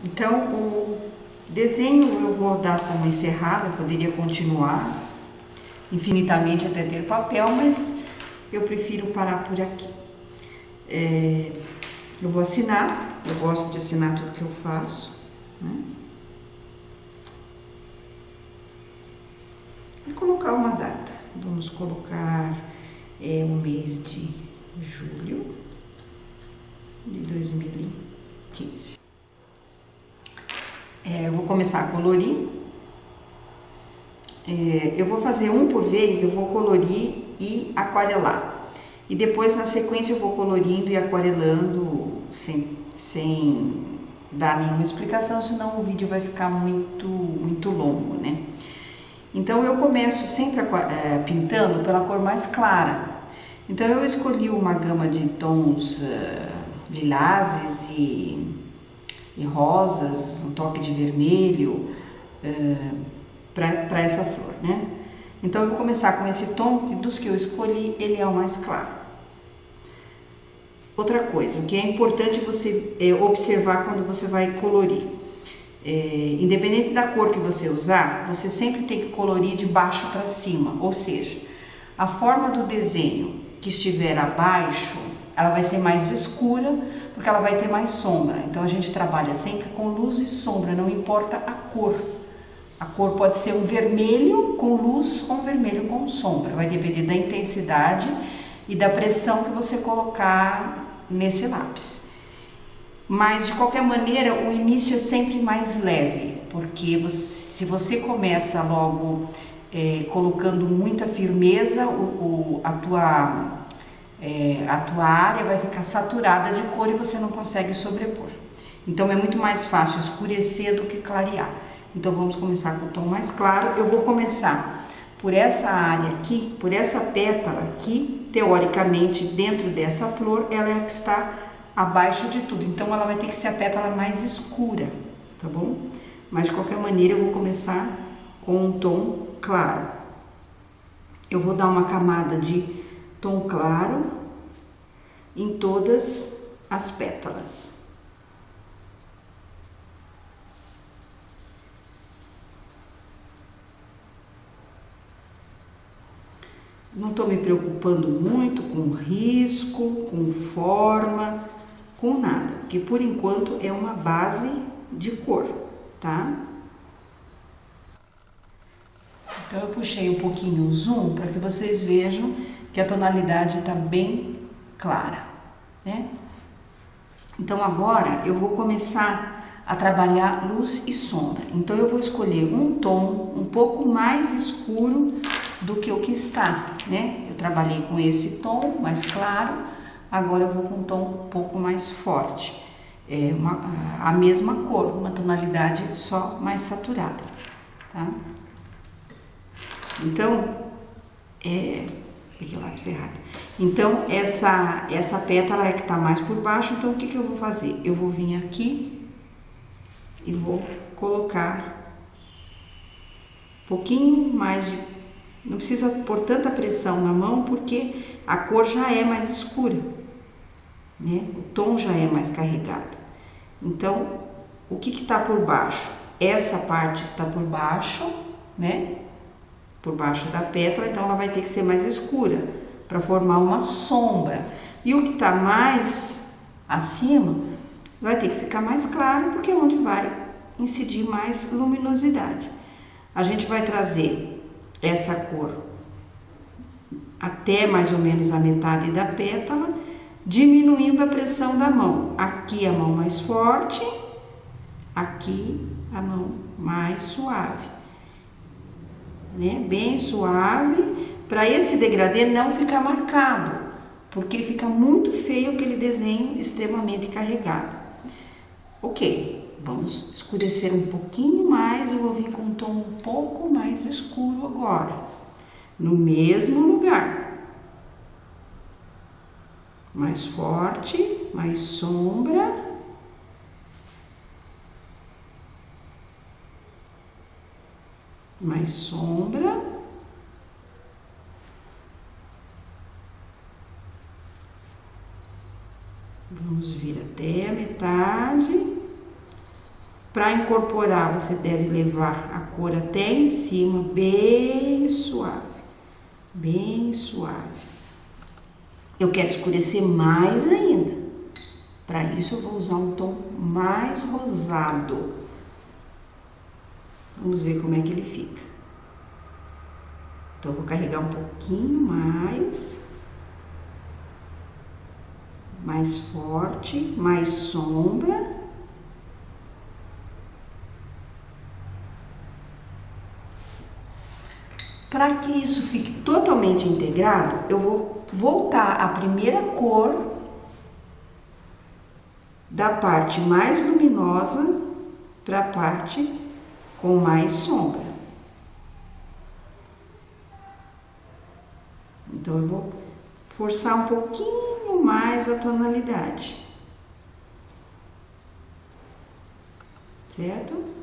Então, o desenho eu vou dar como encerrado, eu poderia continuar infinitamente até ter papel, mas eu prefiro parar por aqui. Eu vou assinar, eu gosto de assinar tudo que eu faço, né? E colocar uma data. Vamos colocar o mês de julho de 2015. Eu vou começar a colorir. Eu vou fazer um por vez, eu vou colorir e aquarelar. E depois, na sequência, eu vou colorindo e aquarelando sem dar nenhuma explicação, senão o vídeo vai ficar muito longo, né? Então, eu começo sempre pintando pela cor mais clara. Então, eu escolhi uma gama de tons lilazes e rosas, um toque de vermelho para essa flor, né? Então eu vou começar com esse tom, e dos que eu escolhi, ele é o mais claro. Outra coisa que é importante você observar quando você vai colorir, independente da cor que você usar, você sempre tem que colorir de baixo para cima, ou seja, a forma do desenho que estiver abaixo, ela vai ser mais escura, porque ela vai ter mais sombra. Então a gente trabalha sempre com luz e sombra, não importa a cor. A cor pode ser um vermelho com luz ou um vermelho com sombra. Vai depender da intensidade e da pressão que você colocar nesse lápis. Mas de qualquer maneira, o início é sempre mais leve, porque se você começa logo colocando muita firmeza, a tua área vai ficar saturada de cor e você não consegue sobrepor. Então é muito mais fácil escurecer do que clarear. Então vamos começar com o tom mais claro. Eu vou começar por essa área aqui, por essa pétala aqui. Teoricamente, dentro dessa flor, ela é a que está abaixo de tudo. Então ela vai ter que ser a pétala mais escura, tá bom? Mas de qualquer maneira eu vou começar com um tom claro. Eu vou dar uma camada de tom claro em todas as pétalas. Não estou me preocupando muito com risco, com forma, com nada, porque por enquanto é uma base de cor, tá? Então eu puxei um pouquinho o zoom para que vocês vejam que a tonalidade está bem clara, né? Então agora eu vou começar a trabalhar luz e sombra. Então eu vou escolher um tom um pouco mais escuro do que o que está, né? Eu trabalhei com esse tom mais claro, agora eu vou com um tom um pouco mais forte. A mesma cor, uma tonalidade só mais saturada, tá? Então, peguei o lápis errado. Então, essa pétala é que tá mais por baixo, então o que eu vou fazer? Eu vou vir aqui e vou colocar um pouquinho mais de... Não precisa pôr tanta pressão na mão, porque a cor já é mais escura, né? O tom já é mais carregado. Então, o que está por baixo? Essa parte está por baixo, né? Por baixo da pétala, então ela vai ter que ser mais escura para formar uma sombra. E o que está mais acima vai ter que ficar mais claro, porque é onde vai incidir mais luminosidade. A gente vai trazer essa cor até mais ou menos a metade da pétala, diminuindo a pressão da mão. Aqui a mão mais forte, aqui a mão mais suave, né? Bem suave, para esse degradê não ficar marcado, porque fica muito feio aquele desenho extremamente carregado. Ok, vamos escurecer um pouquinho mais, eu vou vir com um tom um pouco mais escuro agora, no mesmo lugar. Mais forte, mais sombra. Mais sombra. Vamos vir até a metade. Para incorporar, você deve levar a cor até em cima, bem suave, bem suave. Eu quero escurecer mais ainda. Para isso, eu vou usar um tom mais rosado. Vamos ver como é que ele fica. Então, eu vou carregar um pouquinho mais forte, mais sombra. Para que isso fique totalmente integrado, eu vou voltar a primeira cor da parte mais luminosa para a parte com mais sombra. Então, eu vou forçar um pouquinho mais a tonalidade, certo?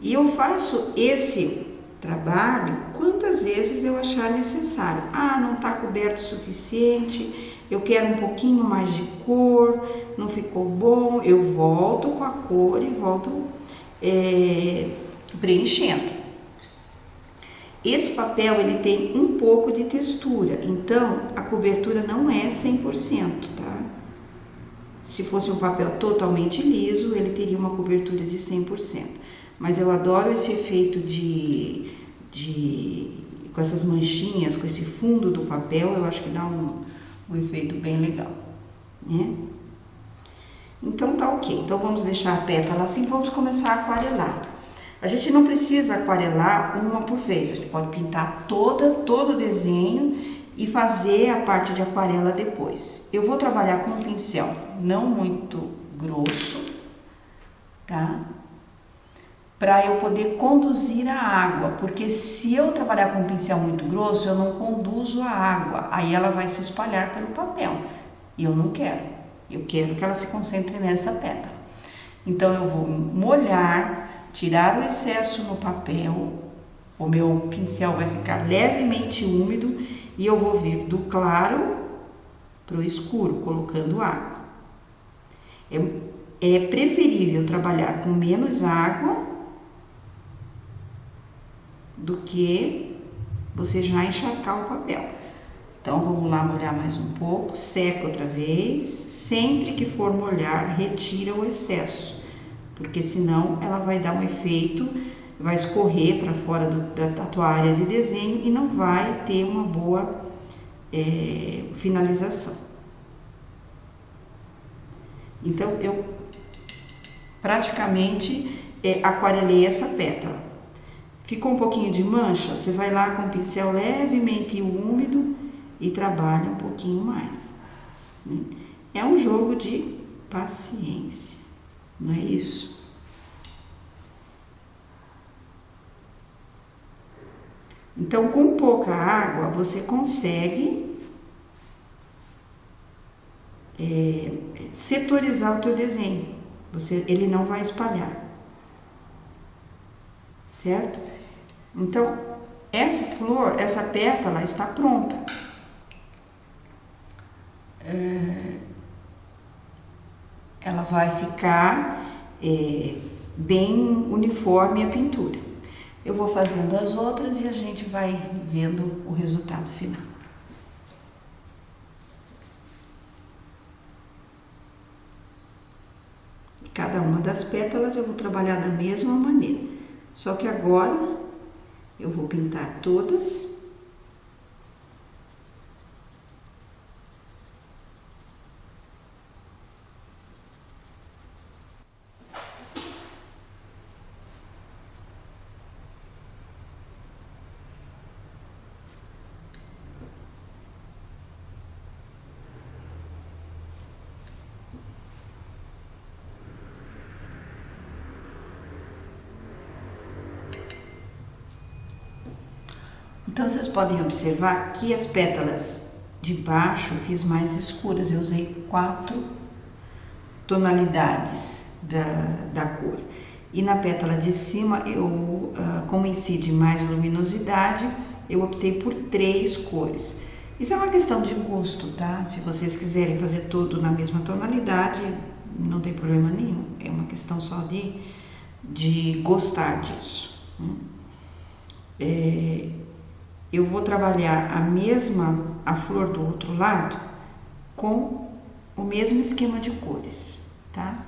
E eu faço esse trabalho quantas vezes eu achar necessário. Ah, não está coberto o suficiente, eu quero um pouquinho mais de cor, não ficou bom, eu volto com a cor e volto preenchendo. Esse papel, ele tem um pouco de textura, então a cobertura não é 100%, tá? Se fosse um papel totalmente liso, ele teria uma cobertura de 100%. Mas eu adoro esse efeito com essas manchinhas, com esse fundo do papel, eu acho que dá um efeito bem legal, né? Então tá ok. Então vamos deixar a pétala assim, vamos começar a aquarelar. A gente não precisa aquarelar uma por vez, a gente pode pintar todo o desenho e fazer a parte de aquarela depois. Eu vou trabalhar com um pincel não muito grosso, tá? Para eu poder conduzir a água, porque se eu trabalhar com um pincel muito grosso, eu não conduzo a água, aí ela vai se espalhar pelo papel, e eu não quero, eu quero que ela se concentre nessa pétala. Então, eu vou molhar, tirar o excesso no papel, o meu pincel vai ficar levemente úmido, e eu vou vir do claro para o escuro, colocando água. É preferível trabalhar com menos água, do que você já encharcar o papel. Então, vamos lá molhar mais um pouco, seca outra vez. Sempre que for molhar, retira o excesso, porque senão ela vai dar um efeito, vai escorrer para fora da tua área de desenho e não vai ter uma boa finalização. Então, eu praticamente aquarelei essa pétala. Ficou um pouquinho de mancha, você vai lá com o pincel levemente úmido e trabalha um pouquinho mais. É um jogo de paciência, não é isso? Então, com pouca água, você consegue setorizar o teu desenho. Ele não vai espalhar, certo? Então, essa flor, essa pétala está pronta. Ela vai ficar bem uniforme a pintura. Eu vou fazendo as outras e a gente vai vendo o resultado final. Cada uma das pétalas eu vou trabalhar da mesma maneira, só que agora eu vou pintar todas. Então, vocês podem observar que as pétalas de baixo eu fiz mais escuras, eu usei 4 tonalidades da cor. E na pétala de cima, como incide mais luminosidade, eu optei por 3 cores. Isso é uma questão de gosto, tá? Se vocês quiserem fazer tudo na mesma tonalidade, não tem problema nenhum. É uma questão só de gostar disso. Eu vou trabalhar a flor do outro lado com o mesmo esquema de cores, tá?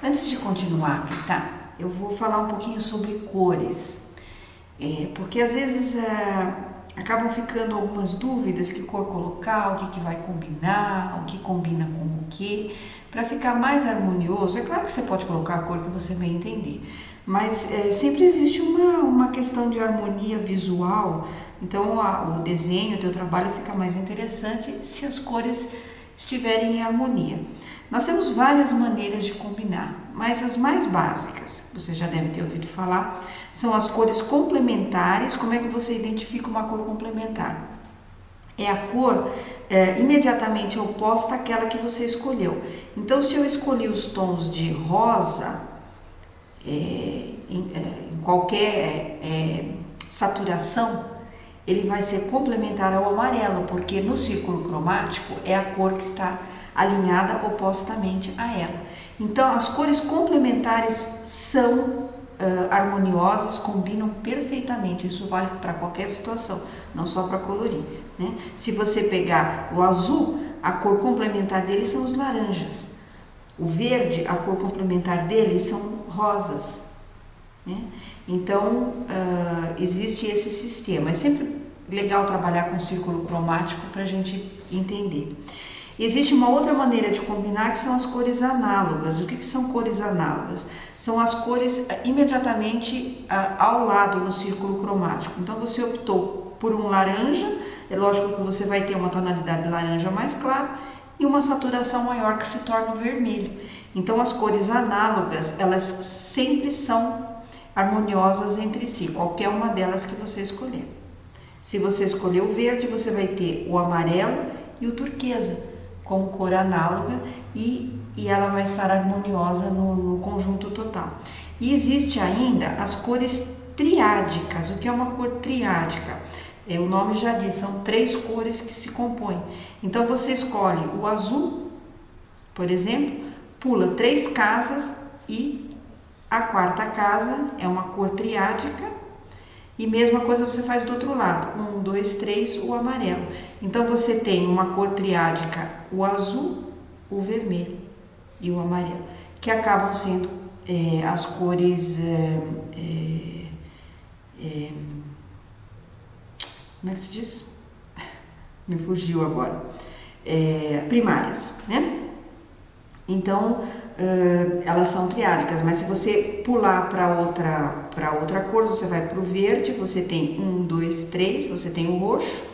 Antes de continuar a pintar, eu vou falar um pouquinho sobre cores, porque às vezes acabam ficando algumas dúvidas, que cor colocar, o que vai combinar, o que combina com o que, para ficar mais harmonioso. É claro que você pode colocar a cor que você bem entender, mas sempre existe uma questão de harmonia visual, então o desenho, o teu trabalho fica mais interessante se as cores estiverem em harmonia. Nós temos várias maneiras de combinar, mas as mais básicas, vocês já devem ter ouvido falar, são as cores complementares. Como é que você identifica uma cor complementar? É a cor imediatamente oposta àquela que você escolheu. Então, se eu escolhi os tons de rosa, em qualquer saturação, ele vai ser complementar ao amarelo, porque no círculo cromático é a cor que está alinhada opostamente a ela. Então, as cores complementares são harmoniosas, combinam perfeitamente. Isso vale para qualquer situação, não só para colorir, né? Se você pegar o azul, a cor complementar dele são os laranjas. O verde, a cor complementar dele são rosas, né? Então, existe esse sistema. É sempre legal trabalhar com círculo cromático para a gente entender. Existe uma outra maneira de combinar, que são as cores análogas. O que são cores análogas? São as cores imediatamente ao lado no círculo cromático. Então, você optou por um laranja, é lógico que você vai ter uma tonalidade de laranja mais clara e uma saturação maior, que se torna o vermelho. Então, as cores análogas, elas sempre são harmoniosas entre si, qualquer uma delas que você escolher. Se você escolher o verde, você vai ter o amarelo e o turquesa como cor análoga, e ela vai estar harmoniosa no conjunto total. E existe ainda as cores triádicas. O que é uma cor triádica? O nome já diz, são 3 cores que se compõem. Então você escolhe o azul, por exemplo, pula 3 casas e a 4ª casa é uma cor triádica. E mesma coisa você faz do outro lado, 1, 2, 3, o amarelo. Então você tem uma cor triádica, o azul, o vermelho e o amarelo, que acabam sendo as cores, como é que se diz? Me fugiu agora. Primárias, né? Então, elas são triádicas, mas se você pular para outra cor, você vai para o verde, você tem 1, 2, 3, você tem o roxo,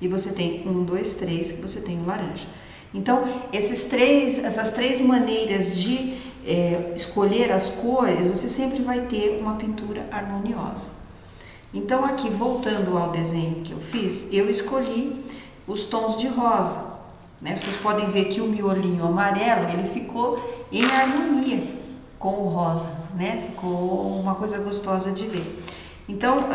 e você tem 1, 2, 3, que você tem o laranja. Então, essas três maneiras de escolher as cores, você sempre vai ter uma pintura harmoniosa. Então, aqui, voltando ao desenho que eu fiz, eu escolhi os tons de rosa, né? Vocês podem ver que o miolinho amarelo, ele ficou em harmonia com o rosa, né? Ficou uma coisa gostosa de ver. Então,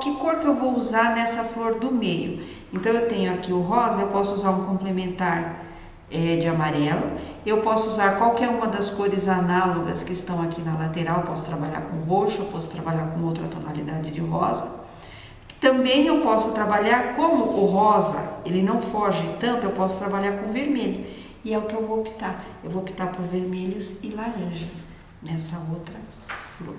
que cor que eu vou usar nessa flor do meio? Então, eu tenho aqui o rosa, eu posso usar um complementar de amarelo, eu posso usar qualquer uma das cores análogas que estão aqui na lateral, eu posso trabalhar com roxo, eu posso trabalhar com outra tonalidade de rosa. Também eu posso trabalhar, como o rosa, ele não foge tanto, eu posso trabalhar com vermelho. E é o que eu vou optar. Eu vou optar por vermelhos e laranjas nessa outra flor.